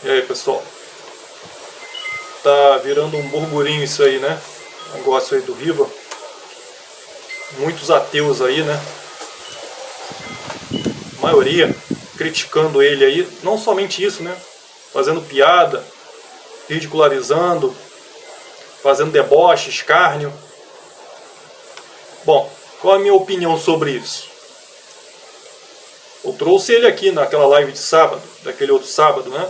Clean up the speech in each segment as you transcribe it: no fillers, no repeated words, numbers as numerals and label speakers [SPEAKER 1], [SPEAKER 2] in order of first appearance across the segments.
[SPEAKER 1] E aí, pessoal? Tá virando um burburinho isso aí, né? Negócio aí do Riva. Muitos ateus aí, né? A maioria criticando ele aí. Não somente isso, né? Fazendo piada, ridicularizando, fazendo deboche, escárnio. Bom, qual a minha opinião sobre isso? Eu trouxe ele aqui naquela live de sábado, daquele outro sábado, né?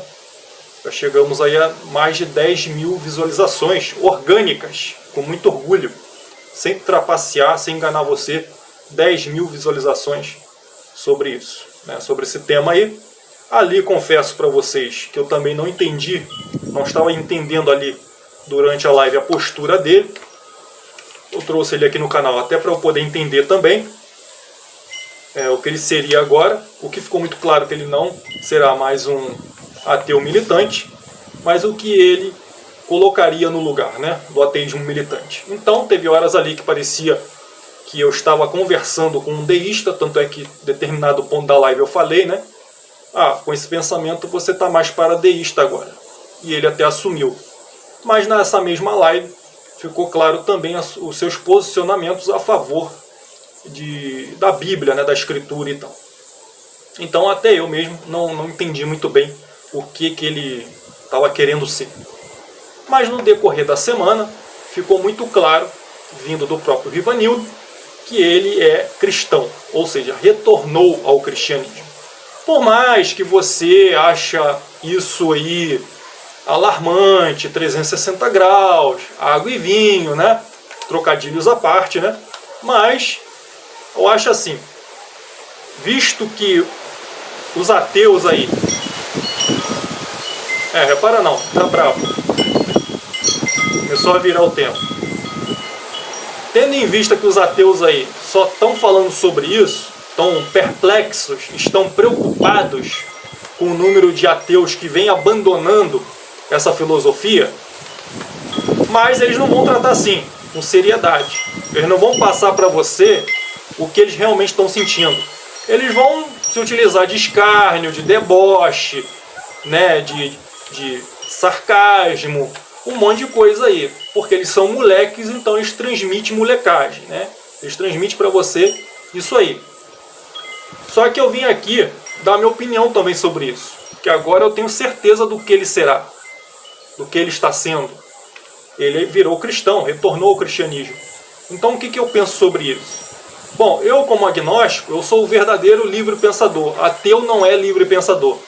[SPEAKER 1] Já chegamos aí a mais de 10 mil visualizações orgânicas, com muito orgulho, sem trapacear, sem enganar você. 10 mil visualizações sobre isso, né? Sobre esse tema aí. Ali confesso para vocês que eu também não entendi, não estava entendendo ali durante a live a postura dele. Eu trouxe ele aqui no canal até para eu poder entender também o que ele seria agora. O que ficou muito claro que ele não será mais um ateu militante, mas o que ele colocaria no lugar, né, do ateísmo militante. Então teve horas ali que parecia que eu estava conversando com um deísta, tanto é que em determinado ponto da live eu falei, né, com esse pensamento você está mais para deísta agora. E ele até assumiu. Mas nessa mesma live ficou claro também os seus posicionamentos a favor da Bíblia, né, da Escritura e tal. Então até eu mesmo não entendi muito bem o que ele estava querendo ser. Mas no decorrer da semana ficou muito claro, vindo do próprio Rivanildo, que ele é cristão, ou seja, retornou ao cristianismo. Por mais que você acha isso aí alarmante, 360 graus, água e vinho, né? Trocadilhos à parte, né? Mas eu acho assim, visto que os ateus aí... repara não, tá bravo. Começou a virar o tempo. Tendo em vista que os ateus aí só estão falando sobre isso, estão perplexos, estão preocupados com o número de ateus que vem abandonando essa filosofia, mas eles não vão tratar assim, com seriedade. Eles não vão passar para você o que eles realmente estão sentindo. Eles vão se utilizar de escárnio, de deboche, né, de sarcasmo, um monte de coisa aí, porque eles são moleques, então eles transmitem molecagem, né? Eles transmitem para você isso aí. Só que eu vim aqui dar minha opinião também sobre isso, que agora eu tenho certeza do que ele será, do que ele está sendo. Ele virou cristão, retornou ao cristianismo. Então o que eu penso sobre isso? Bom, eu como agnóstico, eu sou o verdadeiro livre pensador. Ateu não é livre pensador.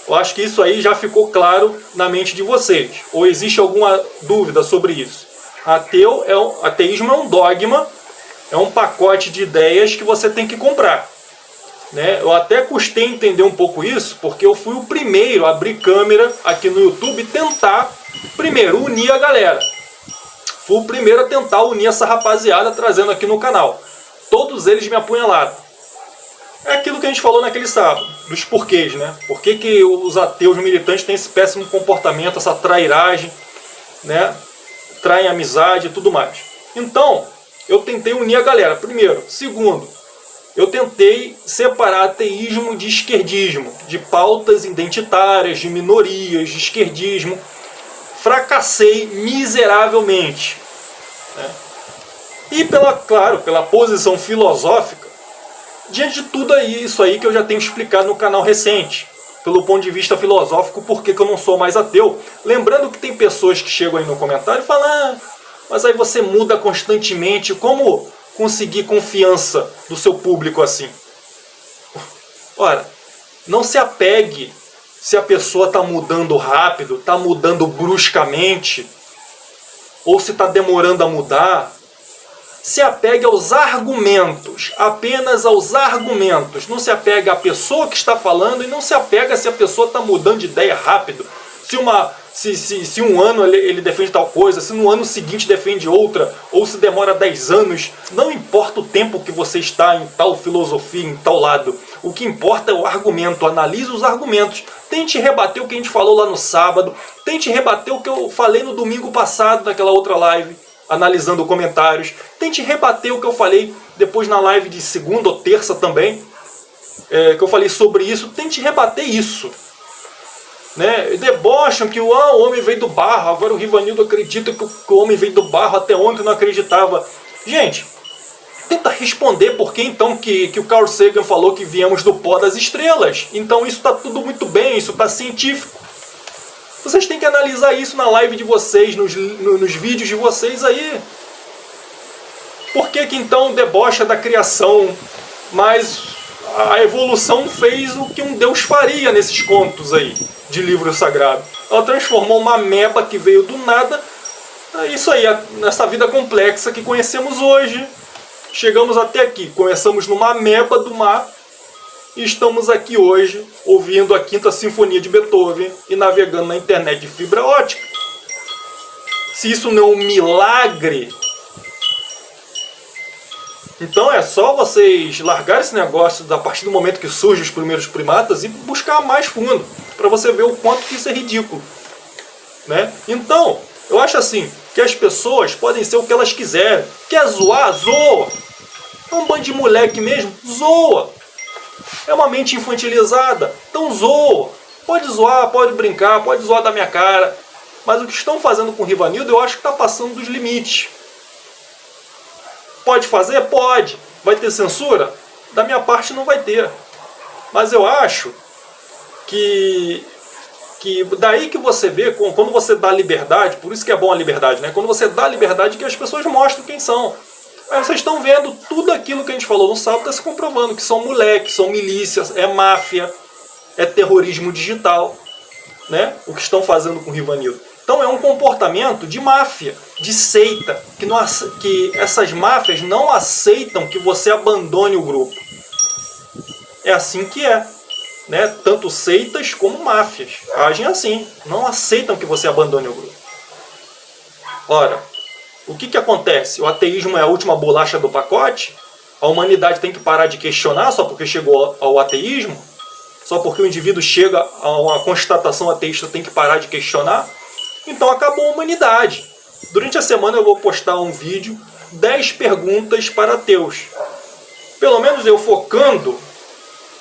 [SPEAKER 1] Eu acho que isso aí já ficou claro na mente de vocês. Ou existe alguma dúvida sobre isso? Ateísmo é um dogma, é um pacote de ideias que você tem que comprar, né? Eu até custei entender um pouco isso, porque eu fui o primeiro a abrir câmera aqui no YouTube e tentar, primeiro, unir a galera. Fui o primeiro a tentar unir essa rapaziada trazendo aqui no canal. Todos eles me apunhalaram. É aquilo que a gente falou naquele sábado, dos porquês, né? Por que os ateus militantes têm esse péssimo comportamento, essa trairagem, né? Traem amizade e tudo mais. Então, eu tentei unir a galera, primeiro. Segundo, eu tentei separar ateísmo de esquerdismo, de pautas identitárias, de minorias, de esquerdismo. Fracassei miseravelmente, né? E pela posição filosófica, diante de tudo isso aí que eu já tenho explicado no canal recente, pelo ponto de vista filosófico, por que eu não sou mais ateu. Lembrando que tem pessoas que chegam aí no comentário e falam, mas aí você muda constantemente, como conseguir confiança do seu público assim? Ora, não se apegue se a pessoa está mudando rápido, está mudando bruscamente, ou se está demorando a mudar. Se apegue aos argumentos, apenas aos argumentos. Não se apega à pessoa que está falando e não se apega se a pessoa está mudando de ideia rápido. Se um ano ele defende tal coisa, se no ano seguinte defende outra, ou se demora 10 anos, não importa o tempo que você está em tal filosofia, em tal lado. O que importa é o argumento, analise os argumentos. Tente rebater o que a gente falou lá no sábado, tente rebater o que eu falei no domingo passado, naquela outra live, analisando comentários. Tente rebater o que eu falei depois na live de segunda ou terça também, que eu falei sobre isso. Tente rebater isso. né? Debocham que o homem veio do barro, agora o Rivanildo acredita que o homem veio do barro, até ontem não acreditava. Gente, tenta responder por que então que o Carl Sagan falou que viemos do pó das estrelas. Então isso está tudo muito bem, isso está científico. Vocês têm que analisar isso na live de vocês, nos vídeos de vocês aí. Por que então debocha da criação, mas a evolução fez o que um Deus faria nesses contos aí de livro sagrado? Ela transformou uma ameba que veio do nada, isso aí, nessa vida complexa que conhecemos hoje. Chegamos até aqui, começamos numa ameba do mar e estamos aqui hoje ouvindo a Quinta Sinfonia de Beethoven e navegando na internet de fibra ótica. Se isso não é um milagre, então é só vocês largarem esse negócio a partir do momento que surgem os primeiros primatas e buscar mais fundo, para você ver o quanto que isso é ridículo, né? Então, eu acho assim, que as pessoas podem ser o que elas quiserem. Quer zoar? Zoa. É um bando de moleque mesmo? Zoa. É uma mente infantilizada? Então zoa. Pode zoar, pode brincar, pode zoar da minha cara. Mas o que estão fazendo com o Rivanildo, eu acho que está passando dos limites. Pode fazer? Pode. Vai ter censura? Da minha parte não vai ter. Mas eu acho que daí que você vê, quando você dá liberdade, por isso que é bom a liberdade, né? Quando você dá liberdade, que as pessoas mostram quem são. Aí vocês estão vendo tudo aquilo que a gente falou no sábado, está se comprovando, que são moleques, são milícias, é máfia, é terrorismo digital, né? O que estão fazendo com o Rivanildo. Então é um comportamento de máfia, de seita, que essas máfias não aceitam que você abandone o grupo. É assim que é. Né? Tanto seitas como máfias agem assim, não aceitam que você abandone o grupo. Ora, o que acontece? O ateísmo é a última bolacha do pacote? A humanidade tem que parar de questionar só porque chegou ao ateísmo? Só porque o indivíduo chega a uma constatação ateísta tem que parar de questionar? Então acabou a humanidade. Durante a semana eu vou postar um vídeo, 10 perguntas para ateus. Pelo menos eu focando,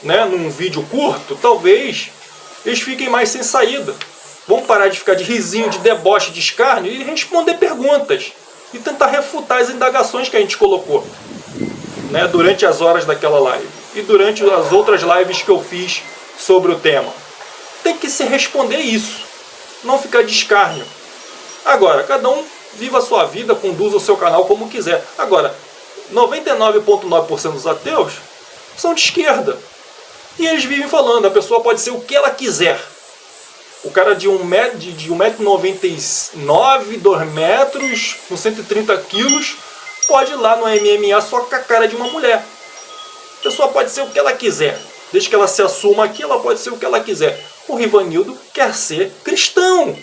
[SPEAKER 1] né, num vídeo curto, talvez eles fiquem mais sem saída. Vão parar de ficar de risinho, de deboche, de escárnio e responder perguntas. E tentar refutar as indagações que a gente colocou, né, durante as horas daquela live. E durante as outras lives que eu fiz sobre o tema. Tem que se responder isso. Não ficar de escárnio. Agora, cada um viva a sua vida, conduza o seu canal como quiser. Agora, 99,9% dos ateus são de esquerda. E eles vivem falando, a pessoa pode ser o que ela quiser. O cara de 1,99m, 2 metros, com 130 quilos, pode ir lá no MMA só com a cara de uma mulher. A pessoa pode ser o que ela quiser. Desde que ela se assuma aqui, ela pode ser o que ela quiser. O Rivanildo quer ser cristão.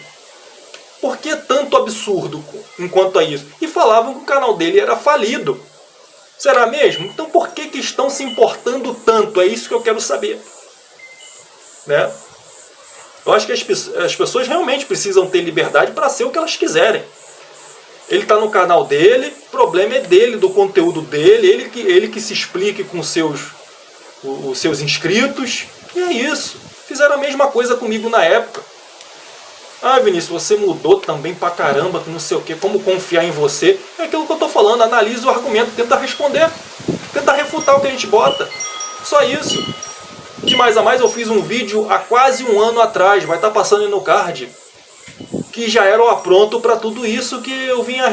[SPEAKER 1] Por que tanto absurdo enquanto a isso? E falavam que o canal dele era falido. Será mesmo? Então por que estão se importando tanto? É isso que eu quero saber. Né? Eu acho que as pessoas realmente precisam ter liberdade para ser o que elas quiserem. Ele está no canal dele, o problema é dele, do conteúdo dele, ele que se explique com os seus inscritos. E é isso. Fizeram a mesma coisa comigo na época. Ah, Vinícius, você mudou também pra caramba, que não sei o que, como confiar em você. É aquilo que eu tô falando, analisa o argumento, tenta responder, tenta refutar o que a gente bota. Só isso. De mais a mais, eu fiz um vídeo há quase 1 ano atrás, vai estar passando aí no card, que já era o apronto para tudo isso que eu vinha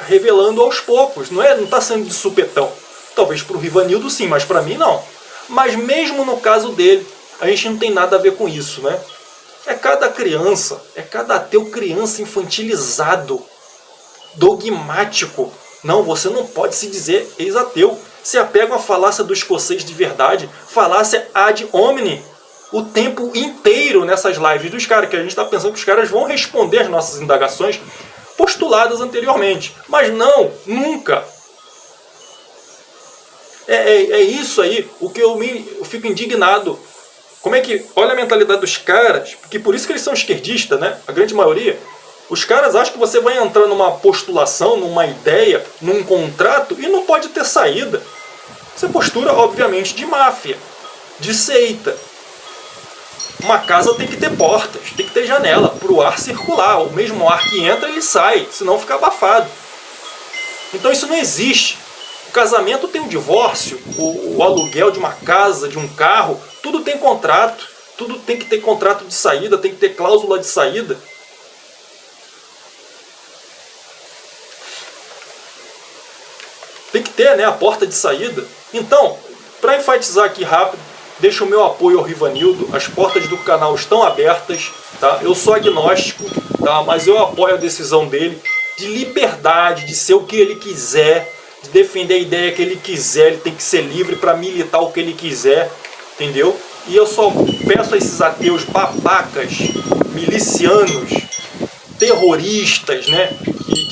[SPEAKER 1] revelando aos poucos. Não está sendo de supetão. Talvez para o Rivanildo sim, mas para mim não. Mas mesmo no caso dele, a gente não tem nada a ver com isso, né? É cada criança, é cada ateu criança infantilizado, dogmático. Não, você não pode se dizer ex-ateu. Se apega à falácia do escocês de verdade, falácia ad hominem, o tempo inteiro nessas lives dos caras, que a gente está pensando que os caras vão responder as nossas indagações postuladas anteriormente. Mas não, nunca. É isso aí, o que eu fico indignado. Como é que, olha a mentalidade dos caras, porque por isso que eles são esquerdistas, né? A grande maioria. Os caras acham que você vai entrar numa postulação, numa ideia, num contrato e não pode ter saída. Isso é postura, obviamente, de máfia, de seita. Uma casa tem que ter portas, tem que ter janela, para o ar circular. O mesmo ar que entra, ele sai, senão fica abafado. Então isso não existe. O casamento tem um divórcio, o aluguel de uma casa, de um carro, tudo tem contrato. Tudo tem que ter contrato de saída, tem que ter cláusula de saída. Tem que ter, né, a porta de saída. Então, para enfatizar aqui rápido, deixo o meu apoio ao Rivanildo. As portas do canal estão abertas, tá? Eu sou agnóstico, tá? Mas eu apoio a decisão dele de liberdade, de ser o que ele quiser, de defender a ideia que ele quiser. Ele tem que ser livre para militar o que ele quiser, entendeu? E eu só peço a esses ateus babacas, milicianos, terroristas, né,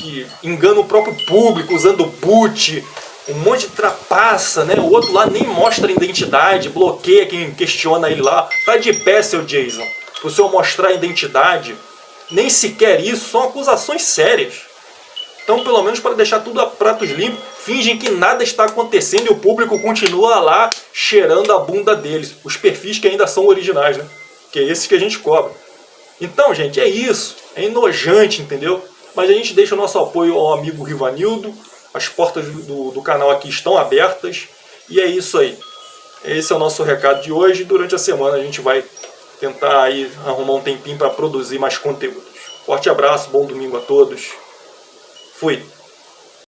[SPEAKER 1] que enganam o próprio público usando boot, um monte de trapaça, né? O outro lá nem mostra identidade, bloqueia quem questiona ele lá. Tá de pé, seu Jason, pro senhor mostrar a identidade. Nem sequer isso, são acusações sérias. Então, pelo menos para deixar tudo a pratos limpos, fingem que nada está acontecendo e o público continua lá cheirando a bunda deles. Os perfis que ainda são originais, né? Que é esses que a gente cobra. Então, gente, é isso. É enojante, entendeu? Mas a gente deixa o nosso apoio ao amigo Rivanildo. As portas do canal aqui estão abertas. E é isso aí. Esse é o nosso recado de hoje. Durante a semana a gente vai tentar aí arrumar um tempinho para produzir mais conteúdos. Forte abraço, bom domingo a todos. Fui.